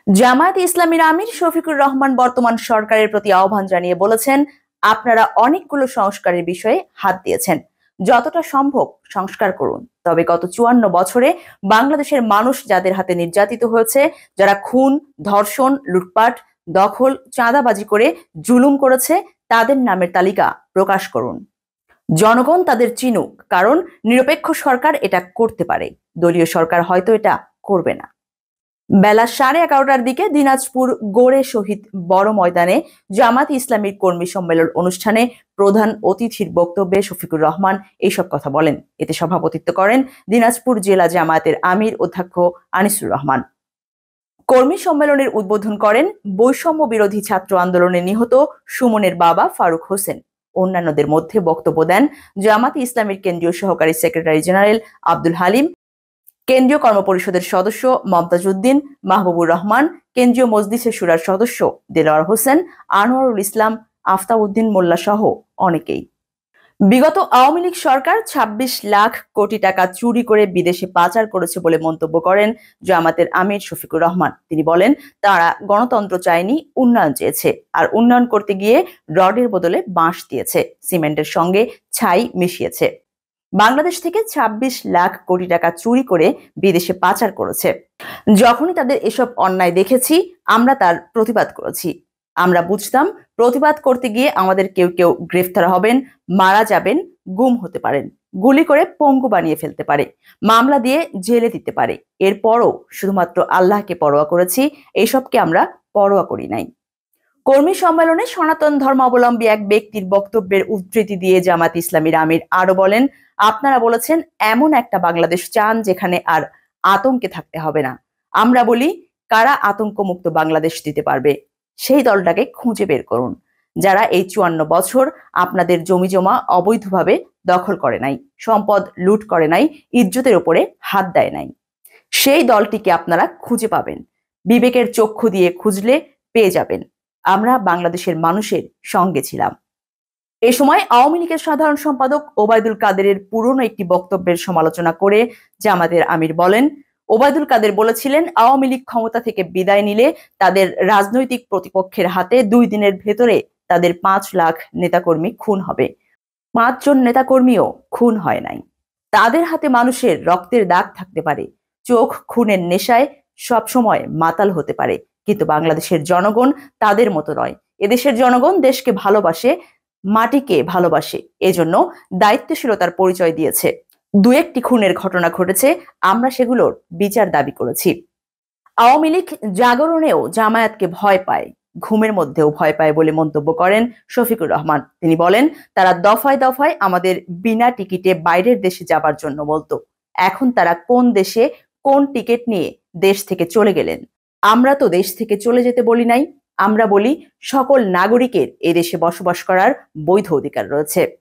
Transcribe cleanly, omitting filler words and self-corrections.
জামায়াতে ইসলামীর আমির শফিকুর রহমান বর্তমান সরকারের প্রতি আহ্বান জানিয়ে বলেছেন, আপনারা অনেকগুলো সংস্কারের বিষয়ে হাত দিয়েছেন, যতটা সম্ভব সংস্কার করুন। তবে গত ৫৪ বছরে বাংলাদেশের মানুষ যাদের হাতে নির্যাতিত হয়েছে, যারা খুন, ধর্ষণ, লুটপাট, দখল, চাঁদাবাজি করে জুলুম করেছে, তাদের নামের তালিকা প্রকাশ করুন। জনগণ তাদের চিনুক, কারণ নিরপেক্ষ সরকার এটা করতে পারে, দলীয় সরকার হয়তো এটা করবে না। বেলা 11:30টার দিকে দিনাজপুর গোড়ে শহীদ বড় ময়দানে জামাত ইসলামীর কর্মী সম্মেলন অনুষ্ঠানে প্রধান অতিথির বক্তব্যে শফিকুর রহমান এইসব কথা বলেন। এতে সভাপতিত্ব করেন দিনাজপুর জেলা জামায়াতের আমির অধ্যক্ষ আনিসুর রহমান। কর্মী সম্মেলনের উদ্বোধন করেন বৈষম্য বিরোধী ছাত্র আন্দোলনে নিহত সুমনের বাবা ফারুক হোসেন। অন্যান্যদের মধ্যে বক্তব্য দেন জামাত ইসলামীর কেন্দ্রীয় সহকারী সেক্রেটারি জেনারেল আব্দুল হালিম, কেন্দ্রীয় কর্মপরিষদের সদস্য মমতাজ উদ্দিন, মাহবুবুর রহমান, কেন্দ্রীয় মজলিসে শুরার সদস্য দেলোয়ার হোসেন, আনোয়ারুল ইসলাম, আফতাবউদ্দিন মোল্লা সহ অনেকেই। বিগত আওয়ামী লীগ সরকার ২৬ লাখ কোটি টাকা চুরি করে বিদেশে পাচার করেছে বলে মন্তব্য করেন জামাতের আমির শফিকুর রহমান। তিনি বলেন, তারা গণতন্ত্র চায়নি, উন্নয়ন চেয়েছে, আর উন্নয়ন করতে গিয়ে রডের বদলে বাঁশ দিয়েছে, সিমেন্টের সঙ্গে ছাই মিশিয়েছে। বাংলাদেশ থেকে ২৬ লাখ কোটি টাকা চুরি করে বিদেশে পাচার করেছে। যখনই তাদের এসব অন্যায় দেখেছি, আমরা তার প্রতিবাদ করেছি। আমরা বুঝতাম প্রতিবাদ করতে গিয়ে আমাদের কেউ কেউ গ্রেফতার হবেন, মারা যাবেন, গুম হতে পারেন, গুলি করে পঙ্গু বানিয়ে ফেলতে পারে, মামলা দিয়ে জেলে দিতে পারে। এরপরও শুধুমাত্র আল্লাহকে পরোয়া করেছি, এইসবকে আমরা পরোয়া করি নাই। কর্মী সম্মেলনে সনাতন ধর্মাবলম্বী এক ব্যক্তির বক্তব্যের উদ্ধৃতি দিয়ে জামাত ইসলামীর আমির আরো বলেন, আপনারা বলেছেন এমন একটা বাংলাদেশ চান যেখানে আর আতঙ্কে থাকতে হবে না। আমরা বলি, কারা আতঙ্ক মুক্ত বাংলাদেশ দিতে পারবে? সেই দলটাকে খুঁজে বের করুন, যারা এই ৫৪ বছর আপনাদের জমিজমা অবৈধভাবে দখল করে নাই, সম্পদ লুট করে নাই, ইজ্জতের উপরে হাত দেয় নাই। সেই দলটিকে আপনারা খুঁজে পাবেন, বিবেকের চক্ষু দিয়ে খুঁজলে পেয়ে যাবেন। আমরা বাংলাদেশের মানুষের সঙ্গে ছিলাম। এ সময় আওয়ামী লীগের সাধারণ সম্পাদক ওবায়দুল কাদেরের পুরনো একটি বক্তব্যের সমালোচনা করে জামাতের আমির বলেন, ওবায়দুল কাদের বলেছিলেন, আওয়ামী লীগ ক্ষমতা থেকে বিদায় নিলে তাদের রাজনৈতিক প্রতিপক্ষের হাতে ২ দিনের ভেতরে তাদের ৫ লাখ নেতাকর্মী খুন হবে। ৫ জন নেতাকর্মীও খুন হয় নাই। তাদের হাতে মানুষের রক্তের দাগ থাকতে পারে, চোখ খুনের নেশায় সবসময় মাতাল হতে পারে, কিন্তু বাংলাদেশের জনগণ তাদের মতো নয়। এদেশের জনগণ দেশকে ভালোবাসে, মাটিকে ভালোবাসে, এজন্য দায়িত্বশীলতার পরিচয় দিয়েছে। ২-১টি খুনের ঘটনা ঘটেছে, আমরা সেগুলোর বিচার দাবি করেছি। আওয়ামী লীগ জাগরণেও জামায়াতকে ভয় পায়, ঘুমের মধ্যেও ভয় পায় বলে মন্তব্য করেন শফিকুর রহমান। তিনি বলেন, তারা দফায় দফায় আমাদের বিনা টিকিটে বাইরের দেশে যাবার জন্য বলতো। এখন তারা কোন দেশে কোন টিকিট নিয়ে দেশ থেকে চলে গেলেন? আমরা তো দেশ থেকে চলে যেতে বলি নাই। আমরা বলি, সকল নাগরিকের এদেশে বসবাস করার বৈধ অধিকার রয়েছে।